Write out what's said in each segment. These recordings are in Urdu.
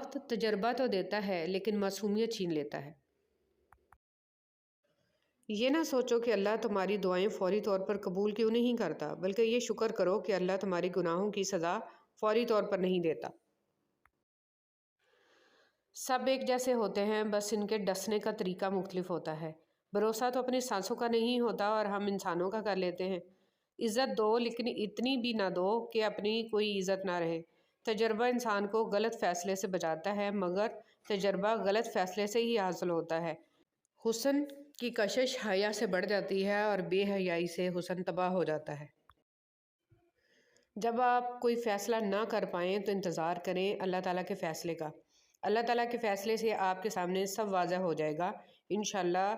وقت تجربہ تو دیتا ہے لیکن معصومیت چھین لیتا ہے۔ یہ نہ سوچو کہ اللہ تمہاری دعائیں فوری طور پر قبول کیوں نہیں کرتا، بلکہ یہ شکر کرو کہ اللہ تمہارے گناہوں کی سزا فوری طور پر نہیں دیتا۔ سب ایک جیسے ہوتے ہیں، بس ان کے ڈسنے کا طریقہ مختلف ہوتا ہے۔ بھروسہ تو اپنی سانسوں کا نہیں ہوتا اور ہم انسانوں کا کر لیتے ہیں۔ عزت دو لیکن اتنی بھی نہ دو کہ اپنی کوئی عزت نہ رہے۔ تجربہ انسان کو غلط فیصلے سے بچاتا ہے، مگر تجربہ غلط فیصلے سے ہی حاصل ہوتا ہے۔ حسن کی کشش حیا سے بڑھ جاتی ہے اور بے حیائی سے حسن تباہ ہو جاتا ہے۔ جب آپ کوئی فیصلہ نہ کر پائیں تو انتظار کریں اللہ تعالیٰ کے فیصلے کا۔ اللہ تعالیٰ کے فیصلے سے آپ کے سامنے سب واضح ہو جائے گا۔ انشاءاللہ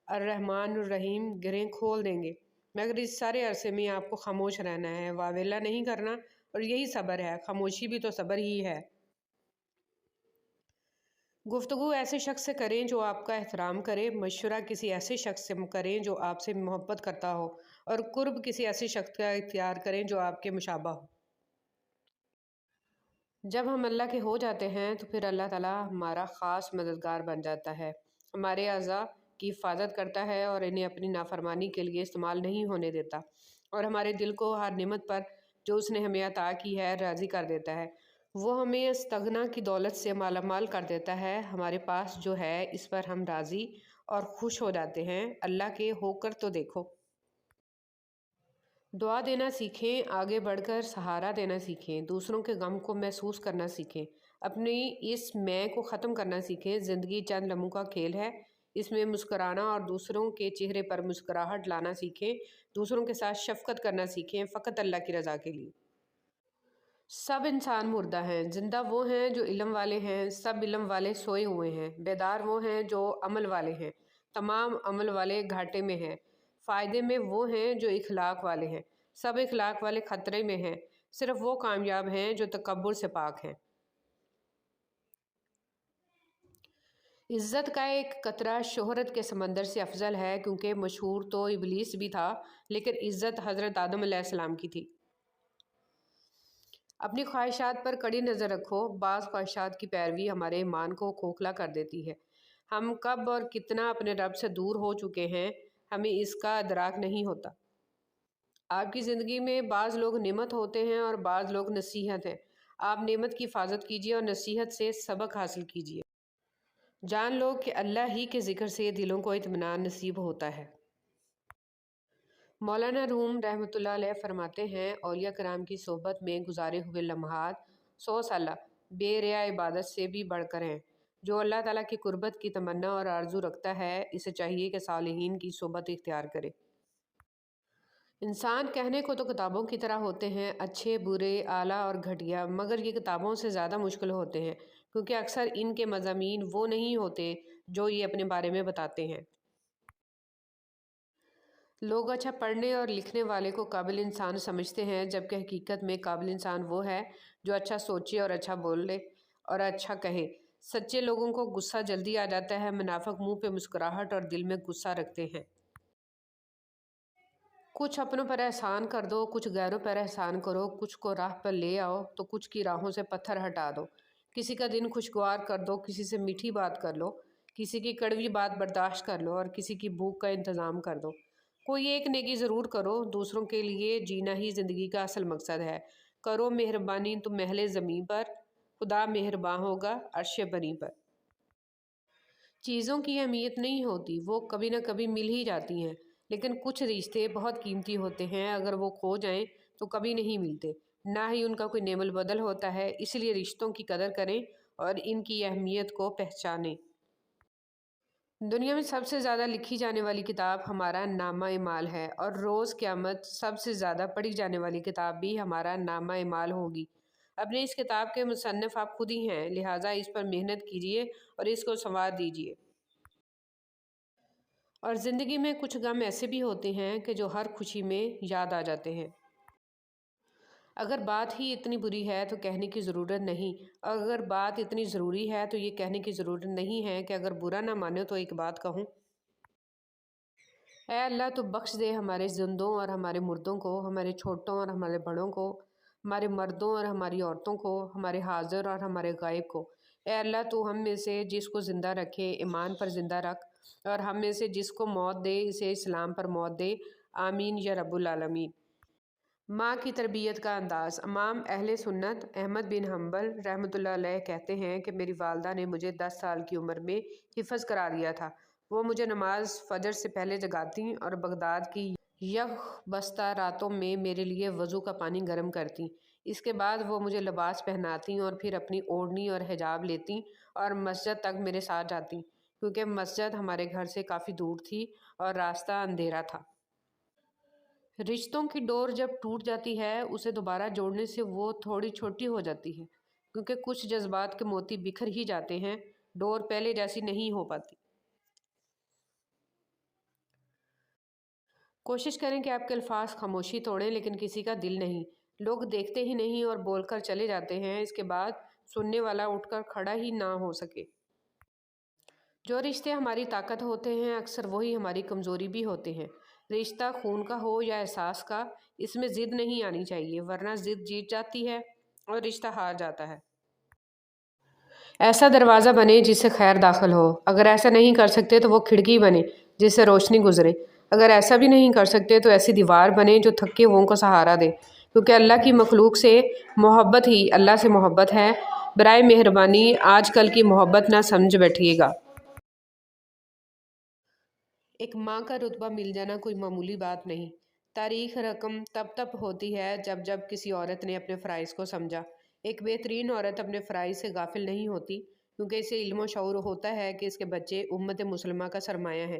الرحمن الرحیم گرہیں کھول دیں گے، مگر اس سارے عرصے میں آپ کو خاموش رہنا ہے، واویلا نہیں کرنا، اور یہی صبر ہے۔ خاموشی بھی تو صبر ہی ہے۔ گفتگو ایسے شخص سے کریں جو آپ کا احترام کرے، مشورہ کسی ایسے شخص سے کریں جو آپ سے محبت کرتا ہو، اور قرب کسی ایسے شخص کا اختیار کریں جو آپ کے مشابہ ہو۔ جب ہم اللہ کے ہو جاتے ہیں تو پھر اللہ تعالیٰ ہمارا خاص مددگار بن جاتا ہے، ہمارے اعضاء کی حفاظت کرتا ہے اور انہیں اپنی نافرمانی کے لیے استعمال نہیں ہونے دیتا، اور ہمارے دل کو ہر نعمت پر جو اس نے ہمیں عطا کی ہے راضی کر دیتا ہے۔ وہ ہمیں استغنا کی دولت سے مالا مال کر دیتا ہے۔ ہمارے پاس جو ہے اس پر ہم راضی اور خوش ہو جاتے ہیں۔ اللہ کے ہو کر تو دیکھو۔ دعا دینا سیکھیں، آگے بڑھ کر سہارا دینا سیکھیں، دوسروں کے غم کو محسوس کرنا سیکھیں، اپنی اس میں کو ختم کرنا سیکھیں۔ زندگی چند لمحوں کا کھیل ہے، اس میں مسکرانا اور دوسروں کے چہرے پر مسکراہٹ لانا سیکھیں، دوسروں کے ساتھ شفقت کرنا سیکھیں، فقط اللہ کی رضا کے لیے۔ سب انسان مردہ ہیں، زندہ وہ ہیں جو علم والے ہیں، سب علم والے سوئے ہوئے ہیں، بیدار وہ ہیں جو عمل والے ہیں، تمام عمل والے گھاٹے میں ہیں، فائدے میں وہ ہیں جو اخلاق والے ہیں، سب اخلاق والے خطرے میں ہیں، صرف وہ کامیاب ہیں جو تکبر سے پاک ہیں۔ عزت کا ایک قطرہ شہرت کے سمندر سے افضل ہے، کیونکہ مشہور تو ابلیس بھی تھا لیکن عزت حضرت آدم علیہ السلام کی تھی۔ اپنی خواہشات پر کڑی نظر رکھو، بعض خواہشات کی پیروی ہمارے ایمان کو کھوکھلا کر دیتی ہے۔ ہم کب اور کتنا اپنے رب سے دور ہو چکے ہیں، ہمیں اس کا ادراک نہیں ہوتا۔ آپ کی زندگی میں بعض لوگ نعمت ہوتے ہیں اور بعض لوگ نصیحت ہیں۔ آپ نعمت کی حفاظت کیجیے اور نصیحت سے سبق حاصل کیجیے۔ جان لو کہ اللہ ہی کے ذکر سے دلوں کو اطمینان نصیب ہوتا ہے۔ مولانا روم رحمۃ اللہ علیہ فرماتے ہیں، اولیاء کرام کی صحبت میں گزارے ہوئے لمحات 100 سالہ بے ریا عبادت سے بھی بڑھ کر ہیں۔ جو اللہ تعالیٰ کی قربت کی تمنا اور آرزو رکھتا ہے، اسے چاہیے کہ صالحین کی صحبت اختیار کرے۔ انسان کہنے کو تو کتابوں کی طرح ہوتے ہیں، اچھے، برے، اعلیٰ اور گھٹیا، مگر یہ کتابوں سے زیادہ مشکل ہوتے ہیں، کیونکہ اکثر ان کے مضامین وہ نہیں ہوتے جو یہ اپنے بارے میں بتاتے ہیں۔ لوگ اچھا پڑھنے اور لکھنے والے کو قابل انسان سمجھتے ہیں، جبکہ حقیقت میں قابل انسان وہ ہے جو اچھا سوچے اور اچھا بولے اور اچھا کہے۔ سچے لوگوں کو غصہ جلدی آ جاتا ہے، منافق منہ پہ مسکراہٹ اور دل میں غصہ رکھتے ہیں۔ کچھ اپنوں پر احسان کر دو، کچھ غیروں پر احسان کرو، کچھ کو راہ پر لے آؤ تو کچھ کی راہوں سے پتھر ہٹا دو۔ کسی کا دن خوشگوار کر دو، کسی سے میٹھی بات کر لو، کسی کی کڑوی بات برداشت کر لو اور کسی کی بھوک کا انتظام کر دو۔ کوئی ایک نیکی ضرور کرو، دوسروں کے لیے جینا ہی زندگی کا اصل مقصد ہے۔ کرو مہربانی تم اہل زمین پر، خدا مہرباں ہوگا عرش بری پر۔ چیزوں کی اہمیت نہیں ہوتی، وہ کبھی نہ کبھی مل ہی جاتی ہیں، لیکن کچھ رشتے بہت قیمتی ہوتے ہیں، اگر وہ کھو جائیں تو کبھی نہیں ملتے، نہ ہی ان کا کوئی نعم البدل ہوتا ہے۔ اس لیے رشتوں کی قدر کریں اور ان کی اہمیت کو پہچانیں۔ دنیا میں سب سے زیادہ لکھی جانے والی کتاب ہمارا نامہ اعمال ہے، اور روز قیامت سب سے زیادہ پڑھی جانے والی کتاب بھی ہمارا نامہ اعمال ہوگی۔ اپنی اس کتاب کے مصنف آپ خود ہی ہیں، لہٰذا اس پر محنت کیجیے اور اس کو سنوار دیجیے۔ اور زندگی میں کچھ غم ایسے بھی ہوتے ہیں کہ جو ہر خوشی میں یاد آ جاتے ہیں۔ اگر بات ہی اتنی بری ہے تو کہنے کی ضرورت نہیں، اور اگر بات اتنی ضروری ہے تو یہ کہنے کی ضرورت نہیں ہے کہ اگر برا نہ مانو تو ایک بات کہوں۔ اے اللہ تو بخش دے ہمارے زندوں اور ہمارے مردوں کو، ہمارے چھوٹوں اور ہمارے بڑوں کو، ہمارے مردوں اور ہماری عورتوں کو، ہمارے حاضر اور ہمارے غائب کو، اے اللہ تو ہم میں سے جس کو زندہ رکھے ایمان پر زندہ رکھ، اور ہم میں سے جس کو موت دے اسے اسلام پر موت دے، آمین یا رب العالمین۔ ماں کی تربیت کا انداز۔ امام اہل سنت احمد بن حنبل رحمۃ اللہ علیہ کہتے ہیں کہ میری والدہ نے مجھے 10 سال کی عمر میں حفظ کرا دیا تھا۔ وہ مجھے نماز فجر سے پہلے جگاتیں اور بغداد کی یک بستہ راتوں میں میرے لیے وضو کا پانی گرم کرتیں۔ اس کے بعد وہ مجھے لباس پہناتیں اور پھر اپنی اوڑھنی اور حجاب لیتیں اور مسجد تک میرے ساتھ جاتیں، کیونکہ مسجد ہمارے گھر سے کافی دور تھی اور راستہ اندھیرا تھا۔ رشتوں کی ڈور جب ٹوٹ جاتی ہے اسے دوبارہ جوڑنے سے وہ تھوڑی چھوٹی ہو جاتی ہے، کیونکہ کچھ جذبات کے موتی بکھر ہی جاتے ہیں، ڈور پہلے جیسی نہیں ہو پاتی۔ کوشش کریں کہ آپ کے الفاظ خاموشی توڑیں لیکن کسی کا دل نہیں۔ لوگ دیکھتے ہی نہیں اور بول کر چلے جاتے ہیں، اس کے بعد سننے والا اٹھ کر کھڑا ہی نہ ہو سکے۔ جو رشتے ہماری طاقت ہوتے ہیں اکثر وہی ہماری کمزوری بھی ہوتے ہیں۔ رشتہ خون کا ہو یا احساس کا، اس میں ضد نہیں آنی چاہیے، ورنہ ضد جیت جاتی ہے اور رشتہ ہار جاتا ہے۔ ایسا دروازہ بنے جس سے خیر داخل ہو، اگر ایسا نہیں کر سکتے تو وہ کھڑکی بنے جس سے روشنی گزرے، اگر ایسا بھی نہیں کر سکتے تو ایسی دیوار بنے جو تھکے ہوئوں کو سہارا دے، کیونکہ اللہ کی مخلوق سے محبت ہی اللہ سے محبت ہے۔ برائے مہربانی آج کل کی محبت نہ سمجھ بیٹھیے گا۔ ایک ماں کا رتبہ مل جانا کوئی معمولی بات نہیں۔ تاریخ رقم تب ہوتی ہے جب کسی عورت نے اپنے فرائض کو سمجھا۔ ایک بہترین عورت اپنے فرائض سے غافل نہیں ہوتی، کیونکہ اسے علم و شعور ہوتا ہے کہ اس کے بچے امت مسلمہ کا سرمایہ ہیں،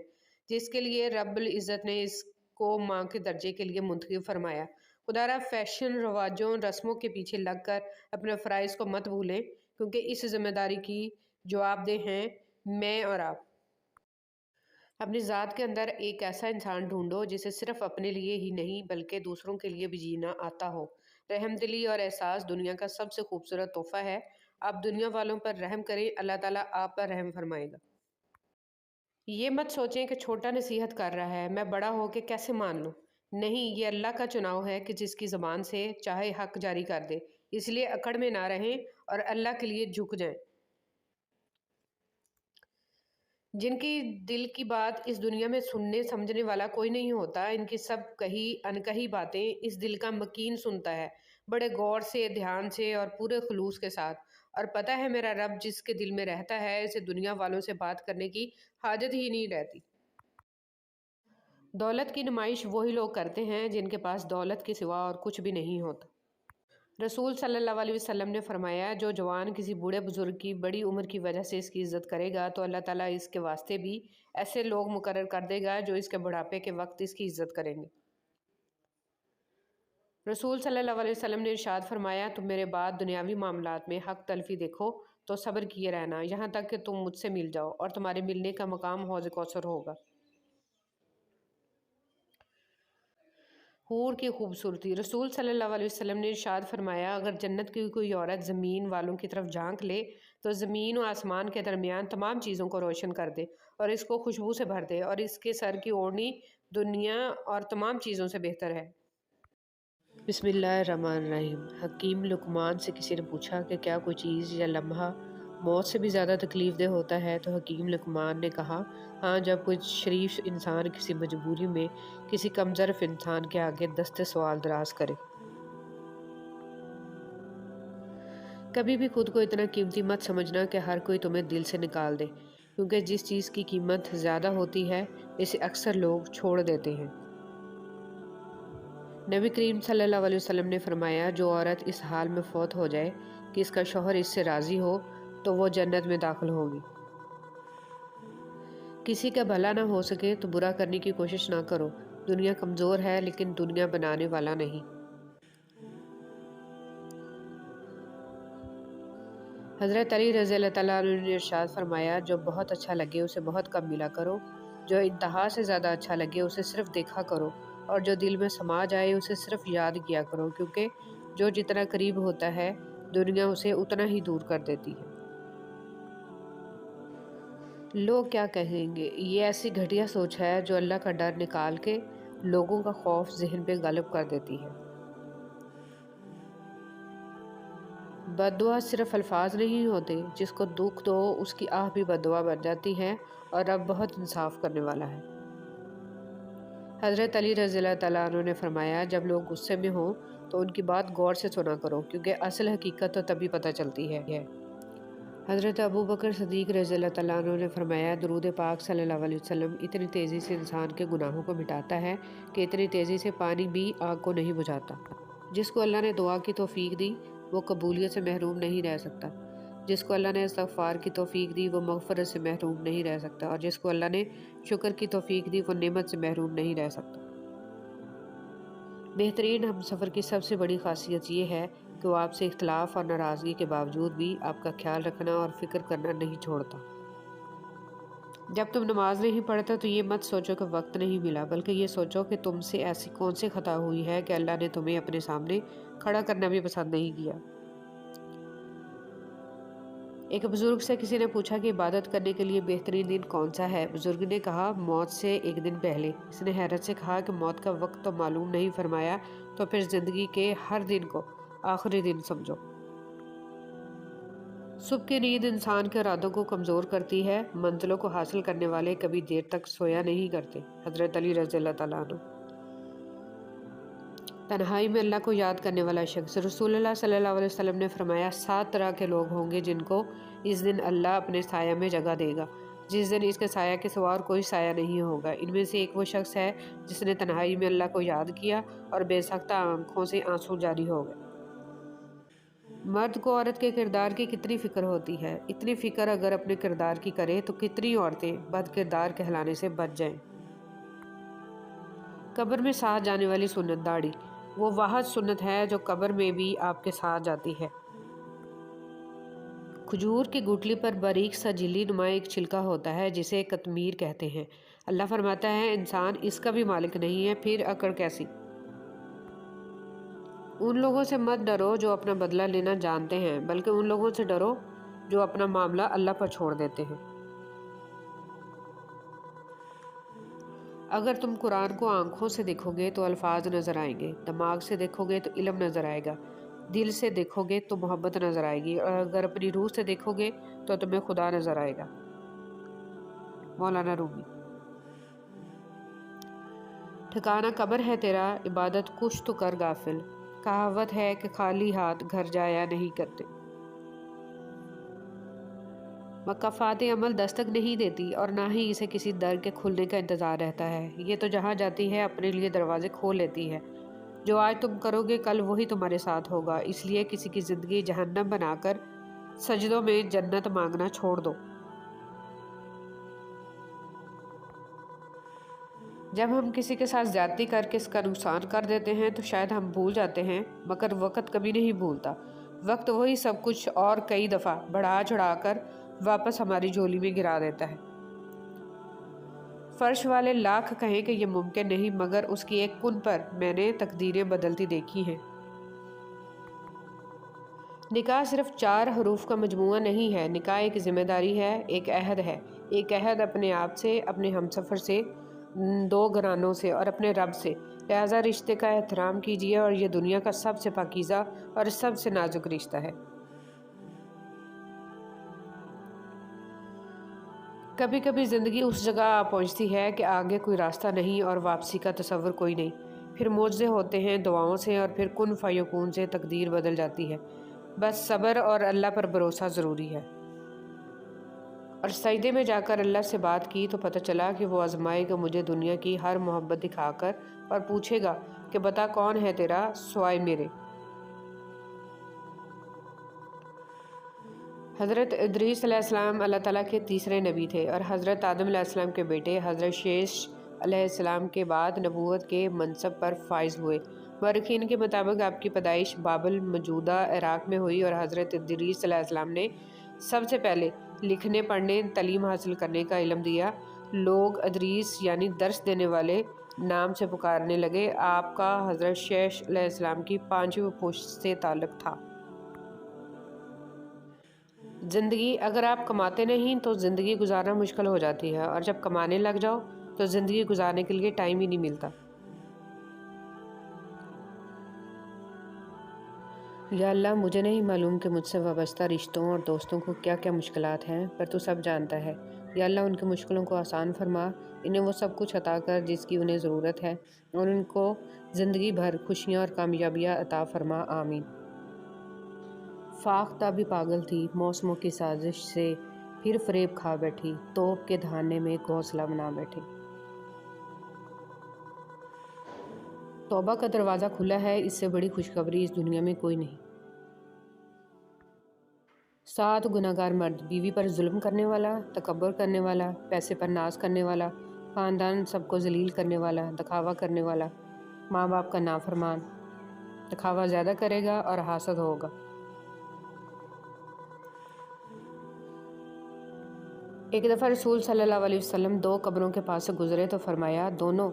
جس کے لیے رب العزت نے اس کو ماں کے درجے کے لیے منتخب فرمایا۔ خدا را فیشن، رواجوں، رسموں کے پیچھے لگ کر اپنے فرائض کو مت بھولیں، کیونکہ اس ذمہ داری کی جوابدہ ہیں میں اور آپ۔ اپنی ذات کے اندر ایک ایسا انسان ڈھونڈو جسے صرف اپنے لیے ہی نہیں بلکہ دوسروں کے لیے بھی جینا آتا ہو۔ رحم دلی اور احساس دنیا کا سب سے خوبصورت تحفہ ہے۔ آپ دنیا والوں پر رحم کریں، اللہ تعالیٰ آپ پر رحم فرمائے گا۔ یہ مت سوچیں کہ چھوٹا نصیحت کر رہا ہے، میں بڑا ہو کے کیسے مان لوں۔ نہیں، یہ اللہ کا چناؤ ہے کہ جس کی زبان سے چاہے حق جاری کر دے، اس لیے اکڑ میں نہ رہیں اور اللہ کے لیے جھک جائیں۔ جن کی دل کی بات اس دنیا میں سننے سمجھنے والا کوئی نہیں ہوتا، ان کی سب کہی انکہی باتیں اس دل کا مکین سنتا ہے، بڑے غور سے، دھیان سے اور پورے خلوص کے ساتھ، اور پتہ ہے میرا رب جس کے دل میں رہتا ہے اسے دنیا والوں سے بات کرنے کی حاجت ہی نہیں رہتی۔ دولت کی نمائش وہی لوگ کرتے ہیں جن کے پاس دولت کے سوا اور کچھ بھی نہیں ہوتا۔ رسول صلی اللہ علیہ وسلم نے فرمایا، جو جوان کسی بوڑھے بزرگ کی بڑی عمر کی وجہ سے اس کی عزت کرے گا تو اللہ تعالیٰ اس کے واسطے بھی ایسے لوگ مقرر کر دے گا جو اس کے بڑھاپے کے وقت اس کی عزت کریں گے۔ رسول صلی اللہ علیہ وسلم نے ارشاد فرمایا، تم میرے بعد دنیاوی معاملات میں حق تلفی دیکھو تو صبر کیے رہنا یہاں تک کہ تم مجھ سے مل جاؤ، اور تمہارے ملنے کا مقام حوض کوثر ہوگا۔ حور کی خوبصورتی۔ رسول صلی اللہ علیہ وسلم نے ارشاد فرمایا، اگر جنت کی کوئی عورت زمین والوں کی طرف جھانک لے تو زمین و آسمان کے درمیان تمام چیزوں کو روشن کر دے اور اس کو خوشبو سے بھر دے، اور اس کے سر کی اوڑھنی دنیا اور تمام چیزوں سے بہتر ہے۔ بسم اللہ الرحمن الرحیم۔ حکیم لقمان سے کسی نے پوچھا کہ کیا کوئی چیز یا لمحہ موت سے بھی زیادہ تکلیف دہ ہوتا ہے؟ تو حکیم لقمان نے کہا، ہاں، جب کوئی شریف انسان کسی مجبوری میں کسی کمظرف انسان کے آگے دست سوال دراز کرے۔ کبھی بھی خود کو اتنا قیمتی مت سمجھنا کہ ہر کوئی تمہیں دل سے نکال دے، کیونکہ جس چیز کی قیمت زیادہ ہوتی ہے اسے اکثر لوگ چھوڑ دیتے ہیں۔ نبی کریم صلی اللہ علیہ وسلم نے فرمایا، جو عورت اس حال میں فوت ہو جائے کہ اس کا شوہر اس سے راضی ہو تو وہ جنت میں داخل ہوگی۔ کسی کا بھلا نہ ہو سکے تو برا کرنے کی کوشش نہ کرو، دنیا کمزور ہے لیکن دنیا بنانے والا نہیں۔ حضرت علی رضی اللہ تعالیٰ عنہ نے ارشاد فرمایا، جو بہت اچھا لگے اسے بہت کم ملا کرو، جو انتہا سے زیادہ اچھا لگے اسے صرف دیکھا کرو، اور جو دل میں سما جائے اسے صرف یاد کیا کرو، کیونکہ جو جتنا قریب ہوتا ہے دنیا اسے اتنا ہی دور کر دیتی ہے۔ لوگ کیا کہیں گے، یہ ایسی گھٹیا سوچ ہے جو اللہ کا ڈر نکال کے لوگوں کا خوف ذہن پہ غالب کر دیتی ہے۔ بد دعا صرف الفاظ نہیں ہوتے، جس کو دکھ دو اس کی آہ بھی بد دعا بن جاتی ہے، اور رب بہت انصاف کرنے والا ہے۔ حضرت علی رضی اللہ تعالیٰ عنہ نے فرمایا، جب لوگ غصے میں ہوں تو ان کی بات غور سے سنا کرو، کیونکہ اصل حقیقت تو تبھی پتہ چلتی ہے۔ حضرت ابو بکر صدیق رضی اللہ تعالیٰ عنہ نے فرمایا، درود پاک صلی اللہ علیہ وسلم اتنی تیزی سے انسان کے گناہوں کو مٹاتا ہے کہ اتنی تیزی سے پانی بھی آگ کو نہیں بجھاتا۔ جس کو اللہ نے دعا کی توفیق دی وہ قبولیت سے محروم نہیں رہ سکتا، جس کو اللہ نے استغفار کی توفیق دی وہ مغفرت سے محروم نہیں رہ سکتا، اور جس کو اللہ نے شکر کی توفیق دی وہ نعمت سے محروم نہیں رہ سکتا۔ بہترین ہم سفر کی سب سے بڑی خاصیت یہ ہے کہ وہ آپ سے اختلاف اور ناراضگی کے باوجود بھی آپ کا خیال رکھنا اور فکر کرنا نہیں چھوڑتا۔ جب تم نماز نہیں پڑھتا تو یہ مت سوچو کہ وقت نہیں ملا، بلکہ یہ سوچو کہ تم سے ایسی کون سی خطا ہوئی ہے کہ اللہ نے تمہیں اپنے سامنے کھڑا کرنا بھی پسند نہیں کیا۔ ایک بزرگ سے کسی نے پوچھا کہ عبادت کرنے کے لیے بہترین دن کون سا ہے؟ بزرگ نے کہا، موت سے ایک دن پہلے۔ اس نے حیرت سے کہا کہ موت کا وقت تو معلوم نہیں فرمایا، تو پھر زندگی کے ہر دن کو آخری دن سمجھو۔ صبح کی نیند انسان کے ارادوں کو کمزور کرتی ہے، منزلوں کو حاصل کرنے والے کبھی دیر تک سویا نہیں کرتے۔ حضرت علی رضی اللہ تعالیٰ عنہ۔ تنہائی میں اللہ کو یاد کرنے والا شخص۔ رسول اللہ صلی اللہ علیہ وسلم نے فرمایا، 7 طرح کے لوگ ہوں گے جن کو اس دن اللہ اپنے سایہ میں جگہ دے گا، جس دن اس کے سایہ کے سوا اور کوئی سایہ نہیں ہوگا۔ ان میں سے ایک وہ شخص ہے جس نے تنہائی میں اللہ کو یاد کیا اور بے سختہ آنکھوں سے آنسو جاری ہو گئے۔ مرد کو عورت کے کردار کی کتنی فکر ہوتی ہے، اتنی فکر اگر اپنے کردار کی کرے تو کتنی عورتیں بد کردار کہلانے سے بچ جائیں۔ قبر میں ساتھ جانے والی سنت داڑھی، وہ واحد سنت ہے جو قبر میں بھی آپ کے ساتھ جاتی ہے۔ کھجور کی گٹلی پر باریک سا جھلی نما ایک چھلکا ہوتا ہے جسے قطمیر کہتے ہیں۔ اللہ فرماتا ہے، انسان اس کا بھی مالک نہیں ہے، پھر اکڑ کیسی؟ ان لوگوں سے مت ڈرو جو اپنا بدلہ لینا جانتے ہیں، بلکہ ان لوگوں سے ڈرو جو اپنا معاملہ اللہ پر چھوڑ دیتے ہیں۔ اگر تم قرآن کو آنکھوں سے دیکھو گے تو الفاظ نظر آئیں گے، دماغ سے دیکھو گے تو علم نظر آئے گا، دل سے دیکھو گے تو محبت نظر آئے گی، اور اگر اپنی روح سے دیکھو گے تو تمہیں خدا نظر آئے گا۔ مولانا رومی۔ ٹھکانہ قبر ہے تیرا، عبادت کچھ تو کر غافل، کہاوت ہے کہ خالی ہاتھ گھر جایا نہیں کرتے۔ مکافات عمل دستک نہیں دیتی اور نہ ہی اسے کسی در کے کھلنے کا انتظار رہتا ہے، یہ تو جہاں جاتی ہے اپنے لیے دروازے کھول لیتی ہے۔ جو آج تم کرو گے کل وہی تمہارے ساتھ ہوگا، اس لیے کسی کی زندگی جہنم بنا کر سجدوں میں جنت مانگنا چھوڑ دو۔ جب ہم کسی کے ساتھ زیادتی کر کے اس کا نقصان کر دیتے ہیں تو شاید ہم بھول جاتے ہیں، مگر وقت کبھی نہیں بھولتا۔ وقت وہی سب کچھ اور کئی دفعہ بڑھا چڑھا کر واپس ہماری جھولی میں گرا دیتا ہے۔ فرش والے لاکھ کہیں کہ یہ ممکن نہیں، مگر اس کی ایک کن پر میں نے تقدیریں بدلتی دیکھی ہیں۔ نکاح صرف 4 حروف کا مجموعہ نہیں ہے، نکاح ایک ذمہ داری ہے، ایک عہد ہے، ایک عہد اپنے آپ سے، اپنے ہمسفر سے، 2 گھرانوں سے اور اپنے رب سے۔ لہذا رشتے کا احترام کیجیے، اور یہ دنیا کا سب سے پاکیزہ اور سب سے نازک رشتہ ہے۔ کبھی کبھی زندگی اس جگہ آ پہنچتی ہے کہ آگے کوئی راستہ نہیں اور واپسی کا تصور کوئی نہیں، پھر معجزے ہوتے ہیں دعاؤں سے، اور پھر کن فیکون سے تقدیر بدل جاتی ہے۔ بس صبر اور اللہ پر بھروسہ ضروری ہے۔ اور سجدے میں جا کر اللہ سے بات کی تو پتہ چلا کہ وہ آزمائے گا مجھے دنیا کی ہر محبت دکھا کر، اور پوچھے گا کہ بتا کون ہے تیرا سوائے میرے۔ حضرت ادریس علیہ السلام اللہ تعالیٰ کے تیسرے نبی تھے، اور حضرت آدم علیہ السلام کے بیٹے حضرت شیش علیہ السلام کے بعد نبوت کے منصب پر فائز ہوئے۔ مورخین کے مطابق آپ کی پیدائش بابل موجودہ عراق میں ہوئی، اور حضرت ادریس علیہ السلام نے سب سے پہلے لکھنے پڑھنے تعلیم حاصل کرنے کا علم دیا۔ لوگ ادریس یعنی درس دینے والے نام سے پکارنے لگے۔ آپ کا حضرت شیش علیہ السلام کی 5ویں پشت سے تعلق تھا۔ زندگی اگر آپ کماتے نہیں تو زندگی گزارنا مشکل ہو جاتی ہے، اور جب کمانے لگ جاؤ تو زندگی گزارنے کے لیے ٹائم ہی نہیں ملتا۔ یا اللہ مجھے نہیں معلوم کہ مجھ سے وابستہ رشتوں اور دوستوں کو کیا کیا مشکلات ہیں، پر تو سب جانتا ہے۔ یا اللہ ان کی مشکلوں کو آسان فرما، انہیں وہ سب کچھ عطا کر جس کی انہیں ضرورت ہے، اور ان کو زندگی بھر خوشیاں اور کامیابیاں عطا فرما، آمین۔ فاختہ بھی پاگل تھی موسموں کی سازش سے، پھر فریب کھا بیٹھی، توپ کے دھانے میں گھونسلہ بنا بیٹھی۔ توبہ کا دروازہ کھلا ہے، اس سے بڑی خوشخبری اس دنیا میں کوئی نہیں۔ 7 گناہگار مرد: بیوی پر ظلم کرنے والا، تکبر کرنے والا، پیسے پر ناز کرنے والا، خاندان سب کو ذلیل کرنے والا، دکھاوا کرنے والا، ماں باپ کا نافرمان۔ دکھاوا زیادہ کرے گا اور حاسد ہوگا۔ ایک دفعہ رسول صلی اللہ علیہ وسلم 2 قبروں کے پاس سے گزرے تو فرمایا، دونوں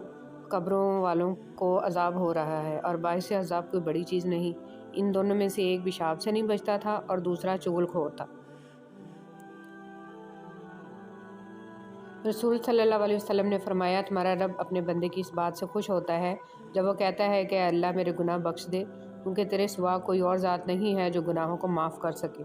قبروں والوں کو عذاب ہو رہا ہے، اور باعث عذاب کوئی بڑی چیز نہیں۔ ان دونوں میں سے ایک پیشاب سے نہیں بچتا تھا اور دوسرا چغل خور تھا۔ رسول صلی اللہ علیہ وسلم نے فرمایا، تمہارا رب اپنے بندے کی اس بات سے خوش ہوتا ہے جب وہ کہتا ہے کہ اے اللہ میرے گناہ بخش دے، کیونکہ تیرے سوا کوئی اور ذات نہیں ہے جو گناہوں کو معاف کر سکے۔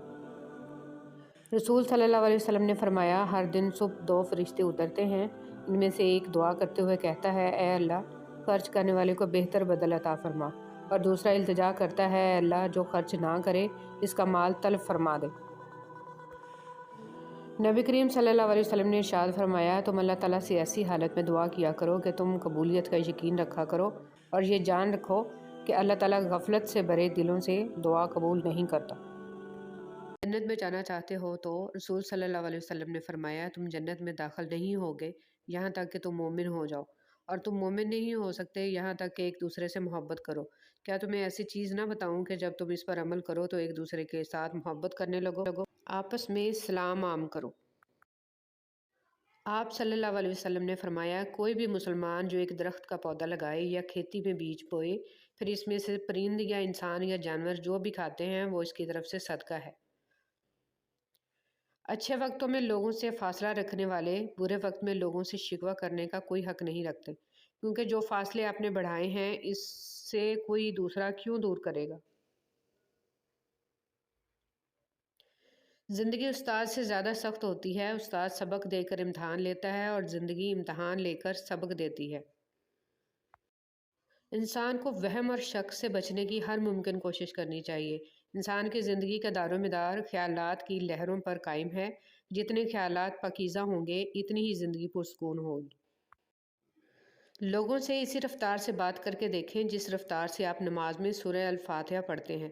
رسول صلی اللہ علیہ وسلم نے فرمایا، ہر دن صبح 2 فرشتے اترتے ہیں، ان میں سے ایک دعا کرتے ہوئے کہتا ہے، اے اللہ خرچ کرنے والے کو بہتر بدل عطا فرما، اور دوسرا التجا کرتا ہے، اے اللہ جو خرچ نہ کرے اس کا مال تلف فرما دے۔ نبی کریم صلی اللہ علیہ وسلم نے ارشاد فرمایا، تم اللہ تعالیٰ سے ایسی حالت میں دعا کیا کرو کہ تم قبولیت کا یقین رکھا کرو، اور یہ جان رکھو کہ اللہ تعالیٰ غفلت سے بھرے دلوں سے دعا قبول نہیں کرتا۔ جنت میں جانا چاہتے ہو تو رسول صلی اللہ علیہ وسلم نے فرمایا، تم جنت میں داخل نہیں ہوگے یہاں تک کہ تم مومن ہو جاؤ، اور تم مومن نہیں ہو سکتے یہاں تک کہ ایک دوسرے سے محبت کرو۔ کیا تمہیں ایسی چیز نہ بتاؤں کہ جب تم اس پر عمل کرو تو ایک دوسرے کے ساتھ محبت کرنے لگو، آپس میں سلام عام کرو۔ آپ صلی اللہ علیہ وسلم نے فرمایا، کوئی بھی مسلمان جو ایک درخت کا پودا لگائے یا کھیتی میں بیج بوئے، پھر اس میں سے پرند یا انسان یا جانور جو بھی کھاتے ہیں وہ اس کی طرف سے صدقہ ہے۔ اچھے وقتوں میں لوگوں سے فاصلہ رکھنے والے برے وقت میں لوگوں سے شکوہ کرنے کا کوئی حق نہیں رکھتے، کیونکہ جو فاصلے آپ نے بڑھائے ہیں اس سے کوئی دوسرا کیوں دور کرے گا۔ زندگی استاد سے زیادہ سخت ہوتی ہے، استاد سبق دے کر امتحان لیتا ہے اور زندگی امتحان لے کر سبق دیتی ہے۔ انسان کو وہم اور شک سے بچنے کی ہر ممکن کوشش کرنی چاہیے۔ انسان کی زندگی کا دار و مدار خیالات کی لہروں پر قائم ہے، جتنے خیالات پاکیزہ ہوں گے اتنی ہی زندگی پرسکون ہوگی۔ لوگوں سے اسی رفتار سے بات کر کے دیکھیں جس رفتار سے آپ نماز میں سورہ الفاتحہ پڑھتے ہیں،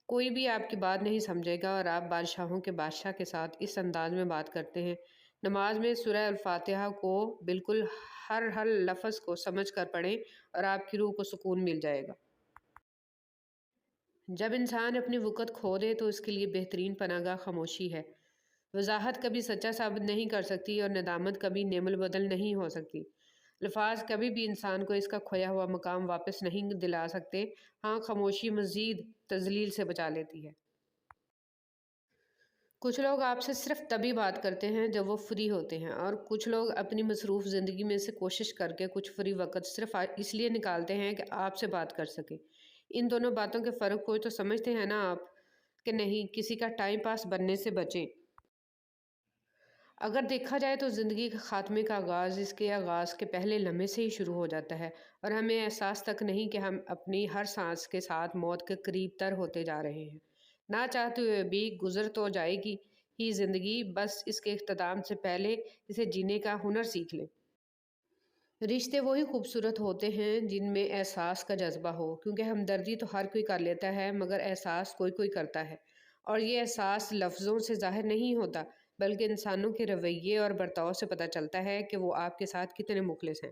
کوئی بھی آپ کی بات نہیں سمجھے گا، اور آپ بادشاہوں کے بادشاہ کے ساتھ اس انداز میں بات کرتے ہیں۔ نماز میں سورہ الفاتحہ کو بالکل ہر لفظ کو سمجھ کر پڑھیں اور آپ کی روح کو سکون مل جائے گا۔ جب انسان اپنی وقت کھو دے تو اس کے لیے بہترین پناہ گاہ خاموشی ہے۔ وضاحت کبھی سچا ثابت نہیں کر سکتی اور ندامت کبھی نعم البدل نہیں ہو سکتی۔ الفاظ کبھی بھی انسان کو اس کا کھویا ہوا مقام واپس نہیں دلا سکتے، ہاں خاموشی مزید تذلیل سے بچا لیتی ہے۔ کچھ لوگ آپ سے صرف تبھی بات کرتے ہیں جب وہ فری ہوتے ہیں، اور کچھ لوگ اپنی مصروف زندگی میں سے کوشش کر کے کچھ فری وقت صرف اس لیے نکالتے ہیں کہ آپ سے بات کر سکیں۔ ان دونوں باتوں کے فرق کو تو سمجھتے ہیں نا آپ، کہ نہیں؟ کسی کا ٹائم پاس بننے سے بچیں۔ اگر دیکھا جائے تو زندگی کے خاتمے کا آغاز اس کے آغاز کے پہلے لمحے سے ہی شروع ہو جاتا ہے، اور ہمیں احساس تک نہیں کہ ہم اپنی ہر سانس کے ساتھ موت کے قریب تر ہوتے جا رہے ہیں۔ نہ چاہتے ہوئے بھی گزر تو جائے گی ہی زندگی، بس اس کے اختتام سے پہلے اسے جینے کا ہنر سیکھ لیں۔ رشتے وہی خوبصورت ہوتے ہیں جن میں احساس کا جذبہ ہو، کیونکہ ہمدردی تو ہر کوئی کر لیتا ہے مگر احساس کوئی کوئی کرتا ہے، اور یہ احساس لفظوں سے ظاہر نہیں ہوتا بلکہ انسانوں کے رویے اور برتاؤ سے پتہ چلتا ہے کہ وہ آپ کے ساتھ کتنے مخلص ہیں۔